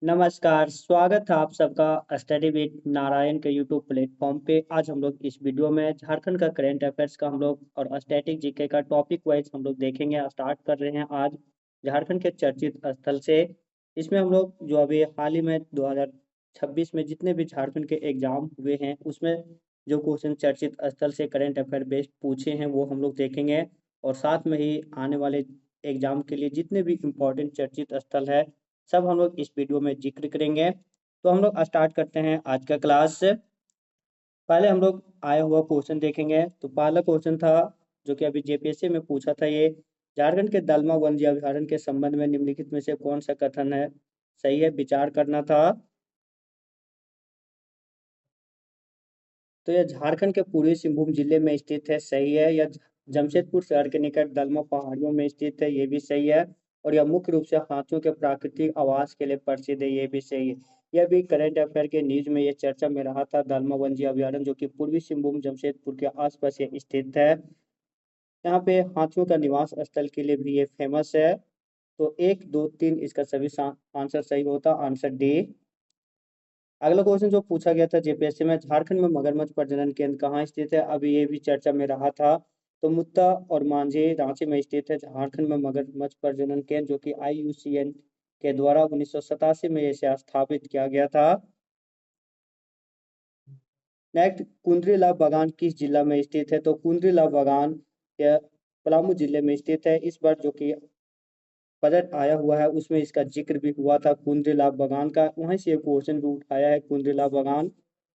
नमस्कार, स्वागत है आप सबका स्टडी विद नारायण के यूट्यूब प्लेटफ़ॉर्म पे। आज हम लोग इस वीडियो में झारखंड का करंट अफ़ेयर्स का हम लोग और स्टैटिक जीके का टॉपिक वाइज़ हम लोग देखेंगे। स्टार्ट कर रहे हैं आज झारखंड के चर्चित स्थल से। इसमें हम लोग जो अभी हाल ही में 2026 में जितने भी झारखंड के एग्ज़ाम हुए हैं, उसमें जो क्वेश्चन चर्चित स्थल से करंट अफ़ेयर बेस्ड पूछे हैं, वो हम लोग देखेंगे। और साथ में ही आने वाले एग्ज़ाम के लिए जितने भी इम्पोर्टेंट चर्चित स्थल है, सब हम लोग इस वीडियो में ज़िक्र करेंगे। तो हम लोग स्टार्ट करते हैं आज का क्लास। पहले हम लोग आया हुआ क्वेश्चन देखेंगे। तो पहला क्वेश्चन था जो कि अभी जेपीएससी में पूछा था ये, झारखंड के दलमा वन्य अभयारण्य के संबंध में निम्नलिखित में से कौन सा कथन है सही है, विचार करना था। तो यह झारखंड के पूर्वी सिंहभूम जिले में स्थित है, सही है। यह जमशेदपुर शहर के निकट दलमा पहाड़ियों में स्थित है, ये भी सही है। और यह मुख्य रूप से हाथियों के प्राकृतिक आवास के लिए प्रसिद्ध है, ये भी सही है। यह भी करंट अफेयर के न्यूज में ये चर्चा में रहा था, दलमा वन्य अभयारण्य जो कि पूर्वी सिंहभूम जमशेदपुर के आसपास ये स्थित है। यहाँ पे हाथियों का निवास स्थल के लिए भी ये फेमस है। तो 1, 2, 3 इसका सभी आंसर सही होता, आंसर डी। अगला क्वेश्चन जो पूछा गया था जेपीएससी में, झारखंड में मगरमच्छ प्रजनन केंद्र कहाँ स्थित है, अभी ये भी चर्चा में रहा था। तो मुत्ता और मांझी रांची में स्थित है झारखंड में मगरमच्छ प्रजनन केंद्र, जो कि आईयूसीएन के द्वारा 1987 में इसे स्थापित किया गया था। नेक्स्ट, कुंद्रीला बागान किस जिला में स्थित है, तो कुंद्रीला बागान यह पलामू जिले में स्थित है। इस बार जो कि बजट आया हुआ है उसमें इसका जिक्र भी हुआ था कुंद्रीला बागान का, वहीं से ये क्वेश्चन भी उठाया है। कुंद्रीला बागान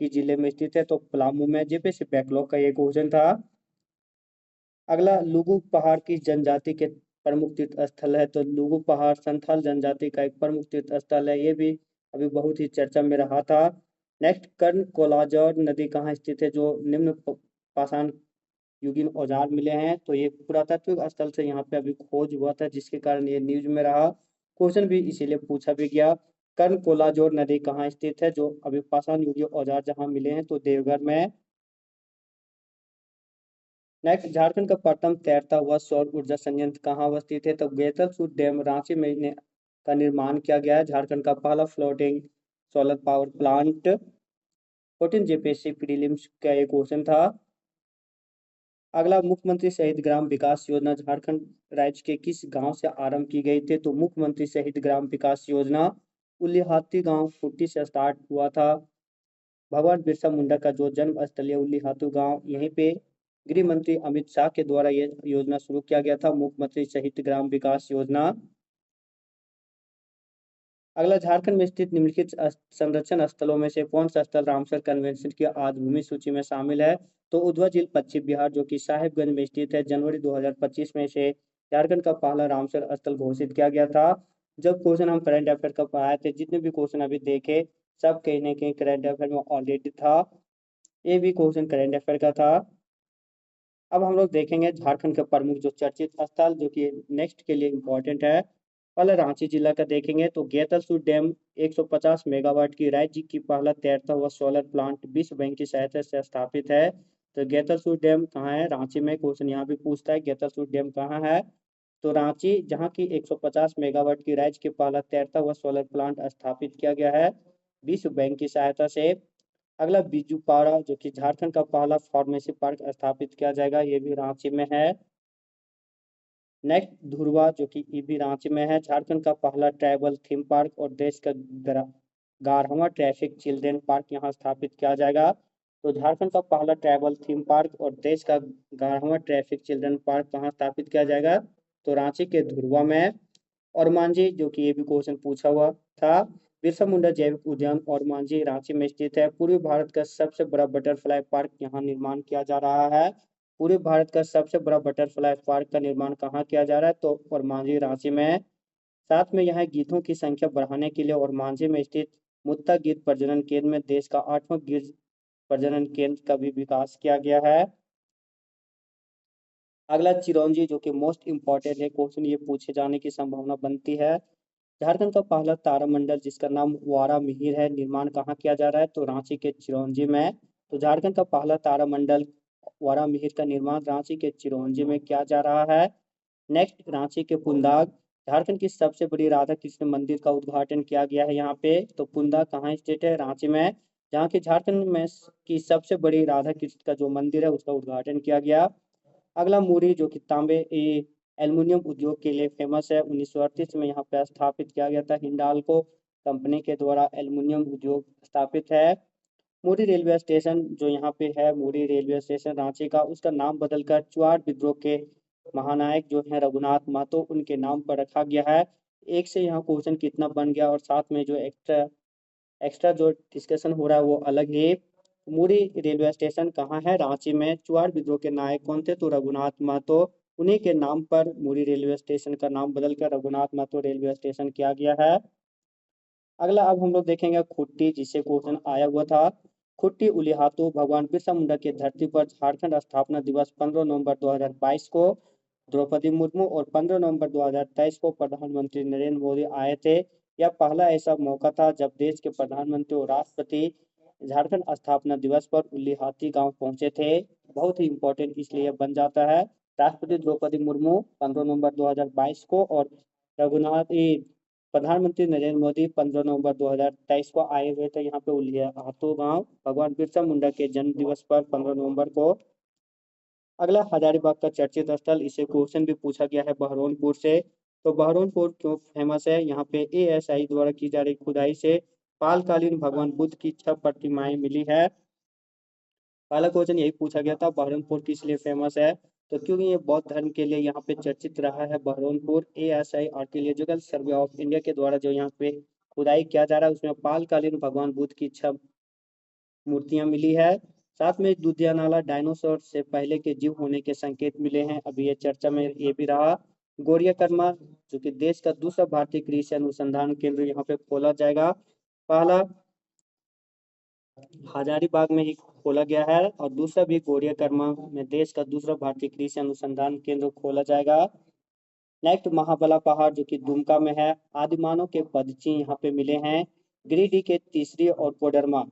किस जिले में स्थित है, तो पलामू में। जेपीएससी बैकलॉग का ये क्वेश्चन था। अगला, लुगु पहाड़ किस जनजाति के प्रमुख तीर्थ स्थल है, तो लुगु पहाड़ संथाल जनजाति का एक प्रमुख तीर्थ स्थल है, ये भी अभी बहुत ही चर्चा में रहा था। नेक्स्ट, कर्ण कोलाजर नदी कहाँ स्थित है, जो निम्न पाषाण युगीन औजार मिले हैं, तो ये पुरातात्विक स्थल से यहाँ पे अभी खोज हुआ था, जिसके कारण ये न्यूज में रहा। क्वेश्चन भी इसीलिए पूछा भी गया। कर्ण कोलाजोर नदी कहाँ स्थित है, जो अभी पाषाण युगीन औजार जहाँ मिले हैं, तो देवघर में। नेक्स्ट, झारखंड का प्रथम तैरता हुआ सौर ऊर्जा संयंत्र कहाँ अवस्थित है, तो गेतलसूद डैम रांची में का निर्माण किया गया है, झारखंड का पहला floating solar power plant. 14 JPSC prelims का एक क्वेश्चन था। अगला, मुख्यमंत्री शहीद ग्राम विकास योजना झारखंड राज्य के किस गांव से आरंभ की गई थी, तो मुख्यमंत्री शहीद ग्राम विकास योजना उल्लीहाती गांव कुट्टी से स्टार्ट हुआ था। भगवान बिरसा मुंडा का जो जन्म स्थल है उल्लीहातू गांव, यहीं पे गृह मंत्री अमित शाह के द्वारा ये योजना शुरू किया गया था, मुख्यमंत्री शहीद ग्राम विकास योजना। अगला, झारखंड में स्थित निम्नलिखित संरक्षण स्थलों में से कौन सा स्थल रामसर कन्वेंशन की आधभूमि सूची में शामिल है, तो उधवा झील पश्चिम बिहार जो कि साहेबगंज में स्थित है, जनवरी 2025 में से झारखंड का पहला रामसर स्थल घोषित किया गया था। जब क्वेश्चन हम करंट अफेयर का पढ़ाए थे, जितने भी क्वेश्चन अभी देखे, सब कहीं ना कहीं करंट अफेयर में ऑलरेडी था। ये भी क्वेश्चन करंट अफेयर का था। अब हम लोग देखेंगे झारखंड के प्रमुख जो चर्चित स्थल जो कि नेक्स्ट के लिए इम्पोर्टेंट है। पहले रांची जिला का देखेंगे, तो गेतलसूद डैम 150 मेगावाट की राज्य की पहला तैरता हुआ सोलर प्लांट विश्व बैंक की सहायता से स्थापित है। तो गेतलसूद डैम कहाँ है, रांची में। क्वेश्चन यहाँ भी पूछता है गेतलसूद डैम कहाँ है, तो रांची, जहाँ की 150 मेगावाट की राज्य के पहला तैरता हुआ सोलर प्लांट स्थापित किया गया है विश्व बैंक की सहायता से। अगला, बिजुपाड़ा जो कि झारखंड का पहला फार्मेसी पार्क स्थापित किया जाएगा, ये भी रांची में है। नेक्स्ट, धुरवा जो कि ये भी रांची में है, झारखंड का पहला ट्राइबल थीम पार्क और देश का 11वां ट्रैफिक चिल्ड्रेन पार्क यहाँ स्थापित किया जाएगा। तो झारखंड का पहला ट्राइबल थीम पार्क और देश का 11वां ट्रैफिक चिल्ड्रेन पार्क कहाँ स्थापित किया जाएगा, तो रांची के धुरवा में। और मांझी जो कि ये भी क्वेश्चन पूछा हुआ था, बिरसा मुंडा जैविक उद्यान और मांझी रांची में स्थित है। पूर्वी भारत का सबसे बड़ा बटरफ्लाई पार्क यहाँ निर्माण किया जा रहा है। पूरे भारत का सबसे बड़ा बटरफ्लाई पार्क का निर्माण कहाँ किया जा रहा है, तो और मांझी रांची में। साथ में यहाँ गीतों की संख्या बढ़ाने के लिए और मांझी में स्थित मुत्ता गीत प्रजनन केंद्र में देश का 8वां गीत प्रजनन केंद्र का भी विकास किया गया है। अगला, चिरौंजी जो कि मोस्ट इंपॉर्टेंट है, क्वेश्चन ये पूछे जाने की संभावना बनती है। झारखंड का पहला तारामंडल जिसका नाम वारा मिहिर है, निर्माण कहाँ किया जा रहा है, तो रांची के चिरौंजी में। तो झारखंड का पहला तारामंडल वारा मिहिर का निर्माण रांची के चिरौंजी में किया जा रहा है। नेक्स्ट, रांची के पुंदाग झारखंड की सबसे बड़ी राधा कृष्ण मंदिर का उद्घाटन किया गया है यहाँ पे। तो पुंदा कहाँ स्थित है? रांची में। जहाँ की झारखंड में की सबसे बड़ी राधा कृष्ण का जो मंदिर है उसका उद्घाटन किया गया। अगला मुरी जो कि तांबे एल्युमिनियम उद्योग के लिए फेमस है, 1938 में यहाँ पे स्थापित किया गया था। हिंडाल्को कंपनी के द्वारा एल्युमिनियम उद्योग स्थापित है। मुरी रेलवे स्टेशन जो यहाँ पे है, मुरी रेलवे स्टेशन रांची का, उसका नाम बदलकर चुआड़ विद्रोह के महानायक जो है रघुनाथ महतो उनके नाम पर रखा गया है। एक से यहाँ क्वेश्चन कितना बन गया, और साथ में जो एक्स्ट्रा एक्स्ट्रा जो डिस्कशन हो रहा है वो अलग है। मुरी रेलवे स्टेशन कहाँ है? रांची में। चुआड़ विद्रोह के नायक कौन थे? तो रघुनाथ महतो। उन्हीं के नाम पर मुरी रेलवे स्टेशन का नाम बदलकर रघुनाथ महतो रेलवे स्टेशन किया गया है। अगला अब हम लोग देखेंगे खुट्टी, जिससे क्वेश्चन आया हुआ था। खुट्टी उलिहातु भगवान बिरसा मुंडा की धरती पर झारखंड स्थापना दिवस 15 नवंबर 2022 को द्रौपदी मुर्मू और 15 नवंबर 2023 को प्रधानमंत्री नरेंद्र मोदी आए थे। यह पहला ऐसा मौका था जब देश के प्रधानमंत्री और राष्ट्रपति झारखंड स्थापना दिवस पर उलिहाती गांव पहुंचे थे। बहुत ही इंपॉर्टेंट इसलिए बन जाता है। राष्ट्रपति द्रौपदी मुर्मू 15 नवंबर 2022 को, और रघुनाथ प्रधानमंत्री नरेंद्र मोदी 15 नवंबर 2023 को आए हुए थे यहाँ पे उलियाहातू गांव भगवान बिरसा मुंडा के जन्म दिवस पर 15 नवंबर को। अगला हजारीबाग का चर्चित स्थल, इसे क्वेश्चन भी पूछा गया है बहरौनपुर से। तो बहरौनपुर क्यों फेमस है? यहाँ पे एएसआई द्वारा की जा रही खुदाई से पालकालीन भगवान बुद्ध की 6 प्रतिमाएं मिली है। पहला क्वेश्चन यही पूछा गया था, बहरौनपुर किस लिए फेमस है? तो क्योंकि ये बौद्ध धर्म के लिए यहाँ पे चर्चित रहा है Bahraunpur. ASI archaeological survey of India के द्वारा जो यहाँ पे खुदाई किया जा रहा है उसमें पालकालीन भगवान बुद्ध की 6 मूर्तियां मिली है। साथ में दुधियानाला डायनासोर से पहले के जीव होने के संकेत मिले हैं, अभी ये चर्चा में ये भी रहा। गोरियाकर्मा जो कि देश का दूसरा भारतीय कृषि अनुसंधान केंद्र यहाँ पे खोला जाएगा। पहला हजारीबाग में ही खोला गया है, और दूसरा भी गोरियाकर्मा में देश का दूसरा भारतीय कृषि अनुसंधान केंद्र खोला जाएगा। नेक्स्ट महाबला पहाड़ जो कि दुमका में है। आदिमानव के पदचिन्ह यहाँ पे मिले हैं। गिरिडीह के तीसरी और कोडरमा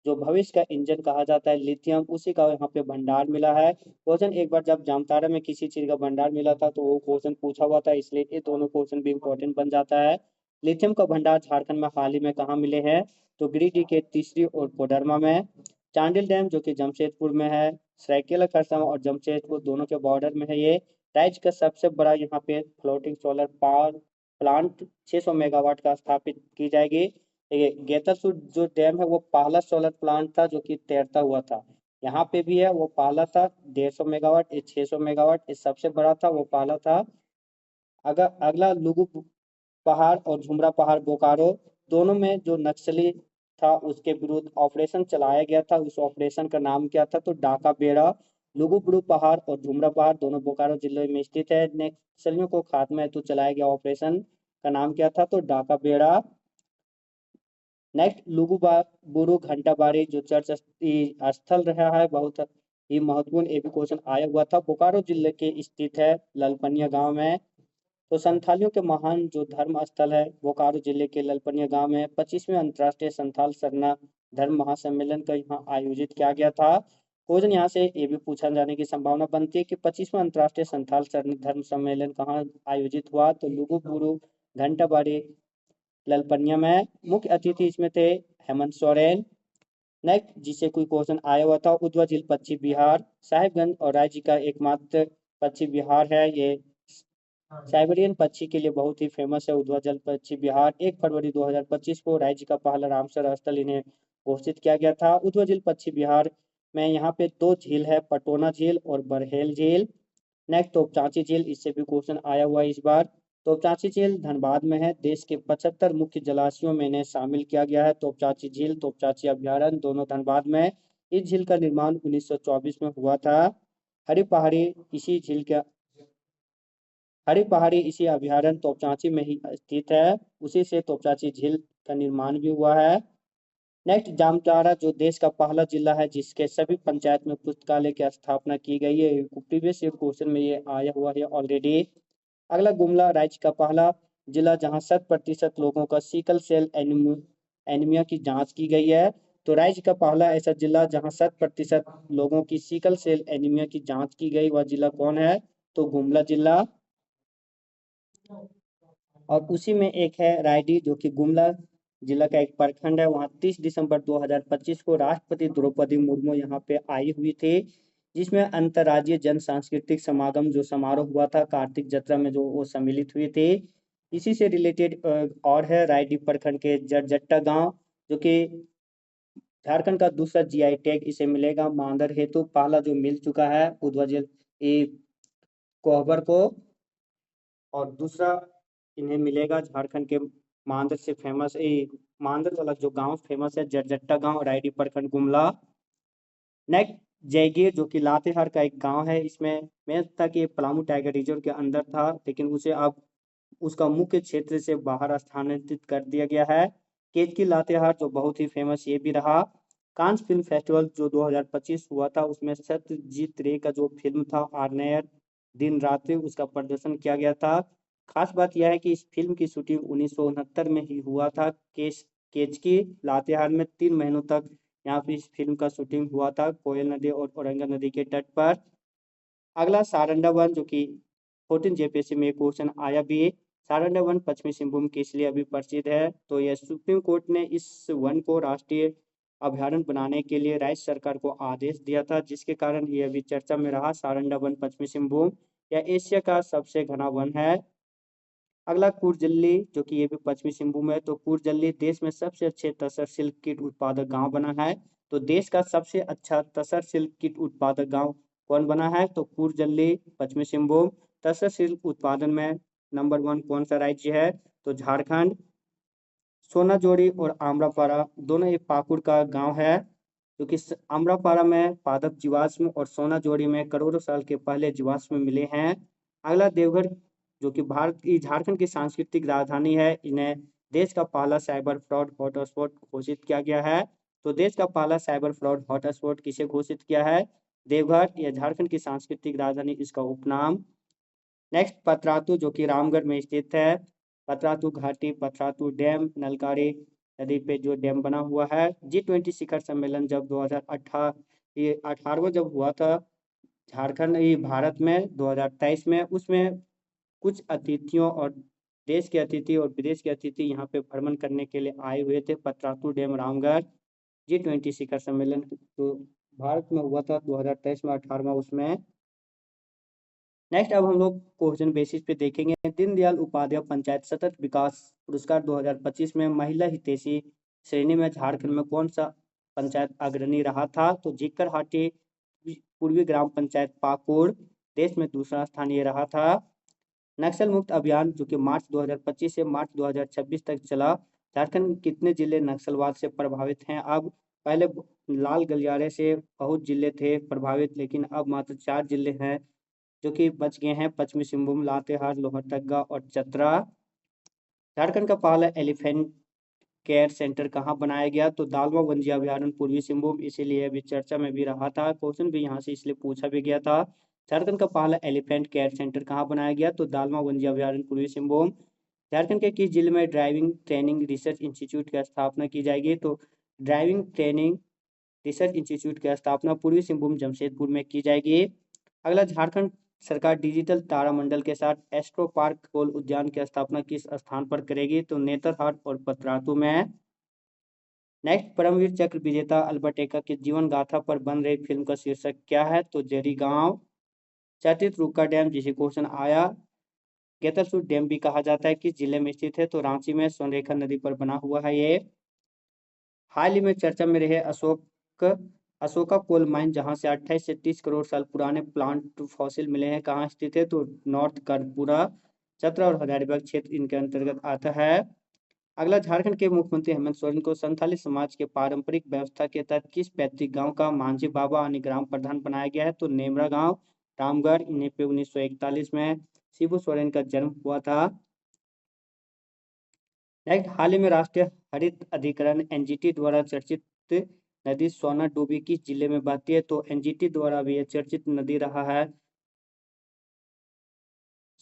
जो भविष्य का इंजन कहा जाता है लिथियम, उसी का यहाँ पे भंडार मिला है। क्वेश्चन एक बार जब जामताड़ा में किसी चीज का भंडार मिला था तो वो क्वेश्चन पूछा हुआ था, इसलिए ये दोनों क्वेश्चन भी इंपॉर्टेंट बन जाता है। लिथियम का भंडार झारखंड में हाल ही में कहाँ मिले हैं? तो गिरिडीह के तीसरी और कोडरमा में। चांडिल डैम जो कि जमशेदपुर में है। सरायकेला खरसावां और जमशेदपुर दोनों के बॉर्डर में है ये। राज्य का सबसे बड़ा यहाँ पे floating solar power plant 600 megawatt का स्थापित की जाएगी। ये गेतासुर जो डैम है वो पहला सोलर प्लांट था जो कि तैरता हुआ था। यहाँ पे भी है, वो पहला था 150 मेगावाट, ये 600 मेगावाट, ये सबसे बड़ा था, वो पहला था। अगर अगला लुगु पहाड़ और झुमरा पहाड़ बोकारो दोनों में जो नक्सली था उसके विरुद्ध ऑपरेशन चलाया गया था, उस ऑपरेशन का नाम क्या था? तो डाका बेड़ा। लुगुबुरु पहाड़ और झुमरा पहाड़ दोनों बोकारो जिले में स्थित है। नक्सलियों को खात्मा हेतु चलाया गया ऑपरेशन का नाम क्या था? तो डाका बेड़ा। नेक्स्ट लुगुबुरु घंटाबाड़ी जो चर्च स्थल रहा है, बहुत ही महत्वपूर्ण ये भी क्वेश्चन आया हुआ था। बोकारो जिले के स्थित है ललपनिया गांव में। तो संथालियों के महान जो धर्म स्थल है बोकारो जिले के ललपनिया गांव में 25वें अंतर्राष्ट्रीय संथाल सरना धर्म महासम्मेलन का यहाँ आयोजित किया गया था। क्वेश्चन यहाँ से ये भी पूछा जाने की संभावना बनती है कि 25वां अंतर्राष्ट्रीय संथाल सरना धर्म सम्मेलन कहाँ आयोजित हुआ? तो लुगुबुरु घंटाबाड़ी ललपनिया में। मुख्य अतिथि इसमें थे हेमंत सोरेन। नेक्स्ट जिससे कोई क्वेश्चन आया हुआ था, उद्वा झील पश्चिम बिहार साहिबगंज और राज्य का एकमात्र पश्चिम बिहार है। ये साइबेरियन पक्षी के लिए बहुत ही फेमस है उद्वा जल पक्षी बिहार। 1 फरवरी 2025 को राज्य का पहला रामसर स्थल इन्हें घोषित किया गया था। उद्वा जल पक्षी बिहार में यहाँ पे 2 झील है, पटोना झील और बरहेल झील। नेक्स्ट तोपचांची झील, इससे भी क्वेश्चन आया हुआ है इस बार। तोपचांची झील धनबाद में है। देश के 75 मुख्य जलाशयों में इन्हें शामिल किया गया है। तोपचांची झील तोपचांची अभ्यारण्य दोनों धनबाद में। इस झील का निर्माण 1924 में हुआ था। हरी पहाड़ी इसी झील के हरी पहाड़ी इसी अभ्यारण्य तोपचांची में ही स्थित है, उसी से तोपचांची झील का निर्माण भी हुआ है। नेक्स्ट जामताड़ा जो देश का पहला जिला है जिसके सभी पंचायत में पुस्तकालय की स्थापना की गई है। प्रीवियस ईयर क्वेश्चन में ये आया हुआ है ऑलरेडी। अगला गुमला राज्य का पहला जिला जहां 100% लोगों का सिकल सेल एनीमिया की जांच की गई है। तो राज्य का पहला ऐसा जिला जहां 100% लोगों की सिकल सेल एनीमिया की जांच की गई, वह जिला कौन है? तो गुमला जिला। और उसी में एक है रायडी, जो कि गुमला जिला का एक प्रखंड है। वहाँ 30 दिसंबर 2025 को राष्ट्रपति द्रौपदी मुर्मू यहाँ पे आई हुई थी, जिसमें अंतर्राज्यीय जन सांस्कृतिक समागम जो समारोह हुआ था कार्तिक जत्रा में, जो वो सम्मिलित हुए थे। इसी से रिलेटेड और है रायडी प्रखंड के जटजट्टा गांव, जो कि झारखंड का दूसरा जीआई टैग इसे मिलेगा मांदर हेतु। पहला जो मिल चुका है उद्वा ये कोहबर को, और दूसरा इन्हें मिलेगा झारखंड के मांदर से फेमस मांदर वाला जो गांव फेमस है जटजट्टा गांव, रायडी प्रखंड गुमला। नेक्स्ट जयगीर, जो कि लातेहार का एक गांव है। इसमें मैं था कि ये पलामू टाइगर रिजर्व के अंदर था, लेकिन उसे अब उसका मुख्य क्षेत्र से बाहर स्थानांतरित कर दिया गया है। केतकी लातेहार जो बहुत ही फेमस ये भी रहा। कांस फिल्म फेस्टिवल जो 2025 हुआ था, उसमें सत्यजीत रे का जो फिल्म था आर्नेयर दिन रात उसका प्रदर्शन किया गया था। खास बात यह है कि इस फिल्म की शूटिंग 1969 में ही हुआ था। केचकी लातेहार में 3 महीनों तक यहाँ पे इस फिल्म का शूटिंग हुआ था, कोयल नदी और औरंगा नदी के तट पर। अगला सारंडा वन, जो कि 14 जेपीएससी में क्वेश्चन आया भी। सारंडा वन पश्चिमी सिंहभूम के इसलिए अभी प्रसिद्ध है, तो यह सुप्रीम कोर्ट ने इस वन को राष्ट्रीय अभ्यारण्य बनाने के लिए राज्य सरकार को आदेश दिया था, जिसके कारण ये अभी चर्चा में रहा। सारंडा वन पश्चिमी सिंहभूम यह एशिया का सबसे घना वन है। अगला कुर्जल्ली, जो कि ये भी पश्चिमी सिंहभूम है। तो कुर्जल्ली देश में सबसे अच्छे तसर सिल्क कीट उत्पादक गांव बना है। तो देश का सबसे अच्छा तसर सिल्क कीट उत्पादक गांव कौन बना है? तो कुर्जल्ली पश्चिमी सिंहभूम। तसर सिल्क उत्पादन में नंबर 1 कौन सा राज्य है? तो झारखंड। सोनाजोड़ी और आम्रापारा दोनों एक पाकुड़ का गांव है, क्योंकि आम्रापारा में पादप जीवाश्म और सोनाजोड़ी में करोड़ों साल के पहले जीवाश्म मिले हैं। अगला देवघर, जो कि भारत की झारखंड की सांस्कृतिक राजधानी है। इन्हें देश का पहला साइबर फ्रॉड हॉटस्पॉट घोषित किया गया है। तो देश का पहला साइबर फ्रॉड हॉटस्पॉट किसे घोषित किया है? देवघर। यह झारखंड की सांस्कृतिक राजधानी, इसका उपनाम। नेक्स्ट पतरातू, जो कि रामगढ़ में स्थित है। पतरातू घाटी, पतरातू डैम, नलकारी नदी पे जो डैम बना हुआ है। G20 शिखर सम्मेलन जब 2018 जब हुआ था झारखंड भारत में 2023 में, उसमें कुछ अतिथियों और देश के अतिथि और विदेश के अतिथि यहाँ पे भ्रमण करने के लिए आए हुए थे। पतरातू डैम, रामगढ़। G20 शिखर सम्मेलन तो भारत में हुआ था 2023 में, 18वां उसमें। नेक्स्ट अब हम लोग क्वेश्चन बेसिस पे देखेंगे। दीनदयाल उपाध्याय पंचायत सतत विकास पुरस्कार 2025 में महिला हितैषी श्रेणी में झारखंड में कौन सा पंचायत अग्रणी रहा था? तो जिकरहाटी पूर्वी ग्राम पंचायत पाकुड़ देश में दूसरा स्थान ये रहा था। नक्सल मुक्त अभियान, जो कि मार्च 2025 से मार्च 2026 तक चला। झारखंड में कितने जिले नक्सलवाद से प्रभावित हैं? अब पहले लाल गलियारे से बहुत जिले थे प्रभावित, लेकिन अब मात्र 4 जिले हैं जो कि बच गए हैं। पश्चिमी सिंहभूम, लातेहार, लोहरदगा और चतरा। झारखंड का पहला एलिफेंट केयर सेंटर कहाँ बनाया गया? तो दालवा वन्य अभ्यारण्य, पूर्वी सिंहभूम। इसीलिए अभी चर्चा में भी रहा था, क्वेश्चन भी यहाँ से इसलिए पूछा भी गया था। झारखंड का पहला एलिफेंट केयर सेंटर कहाँ बनाया गया? तो दालवा वन्य अभ्यारण्य, पूर्वी सिंहभूम। झारखंड के किस जिले में ड्राइविंग ट्रेनिंग रिसर्च इंस्टीट्यूट की स्थापना की जाएगी? तो ड्राइविंग ट्रेनिंग रिसर्च इंस्टीट्यूट की स्थापना पूर्वी सिंहभूम जमशेदपुर में की जाएगी। अगला, झारखंड सरकार डिजिटल तारामंडल के साथ एस्ट्रो पार्क खोल उद्यान की स्थापना किस स्थान पर करेगी? तो नेतरहाट और पतरातू में। नेक्स्ट, परमवीर चक्र विजेता अल्बर्ट एक्का की जीवन गाथा पर बन रही फिल्म का शीर्षक क्या है? तो जरी गांव। चर्चित रूका डैम, जिसे क्वेश्चन आया, गेतलसूर डैम भी कहा जाता है, किस जिले में स्थित है? तो रांची में सोनरेखा नदी पर बना हुआ है ये। हाल ही में चर्चा में रहे अशोका कोल माइन, जहां से 28 से 30 करोड़ साल पुराने प्लांट फॉसिल मिले हैं, कहाँ स्थित है? तो नॉर्थ कर्पूरा, चतरा और हजारीबाग क्षेत्र इनके अंतर्गत आता है। अगला, झारखंड के मुख्यमंत्री हेमंत सोरेन को संथाली समाज के पारंपरिक व्यवस्था के तहत किस पैतृक गांव का मांझी बाबा यानी ग्राम प्रधान बनाया गया है? तो नेमरा गांव, रामगढ़। इन्हें पे 1941 में शिबू सोरेन का जन्म हुआ था। नेक्स्ट, हाल ही में राष्ट्रीय हरित अधिकरण एनजीटी द्वारा चर्चित नदी सोना डूबी किस जिले में बहती है? तो एनजीटी द्वारा भी यह चर्चित नदी रहा है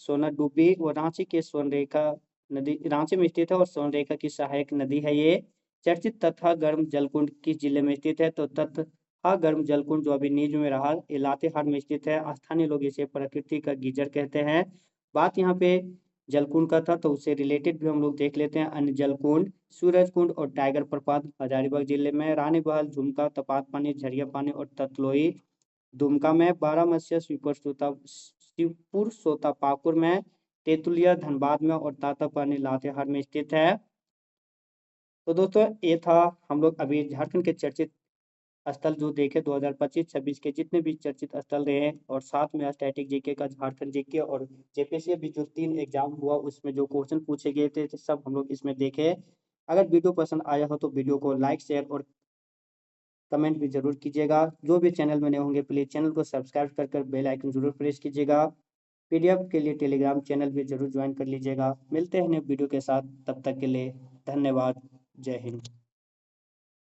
सोना डूबी। वो रांची के सोनरेखा नदी, रांची में स्थित है और सोनरेखा की सहायक नदी है ये। चर्चित तथा गर्म जलकुंड किस जिले में स्थित है? तो तथा गर्म जलकुंड जो अभी नीज में रहा, ये लातेहार में स्थित है। स्थानीय लोग इसे प्रकृति का गीजर कहते हैं। बात यहाँ पे जलकुंड का था, तो उससे रिलेटेड भी हम लोग देख लेते हैं। अन्य जलकुंड सूरजकुंड और टाइगर प्रपात हजारीबाग जिले में, रानी बहाल, झुमका, तपात पानी, झरिया पानी और ततलोई दुमका में, बारामसिया, शिवपुर सोता पाकुड़ में, तेतुलिया धनबाद में और तातापानी लातेहार में स्थित है। तो दोस्तों ये था हम लोग अभी झारखंड के चर्चित स्थल जो देखे 2025-26 के जितने भी चर्चित स्थल रहे हैं, और साथ में स्टैटिक जीके का झारखंड जीके और जेपीएससी अभी जो 3 एग्जाम हुआ उसमें जो क्वेश्चन पूछे गए थे तो सब हम लोग इसमें देखे। अगर वीडियो पसंद आया हो तो वीडियो को लाइक शेयर और कमेंट भी जरूर कीजिएगा। जो भी चैनल में नए होंगे प्लीज चैनल को सब्सक्राइब कर बेल आइकन जरूर प्रेस कीजिएगा। पीडीएफ के लिए टेलीग्राम चैनल भी जरूर ज्वाइन कर लीजिएगा। मिलते हैं नए वीडियो के साथ, तब तक के लिए धन्यवाद। जय हिंद।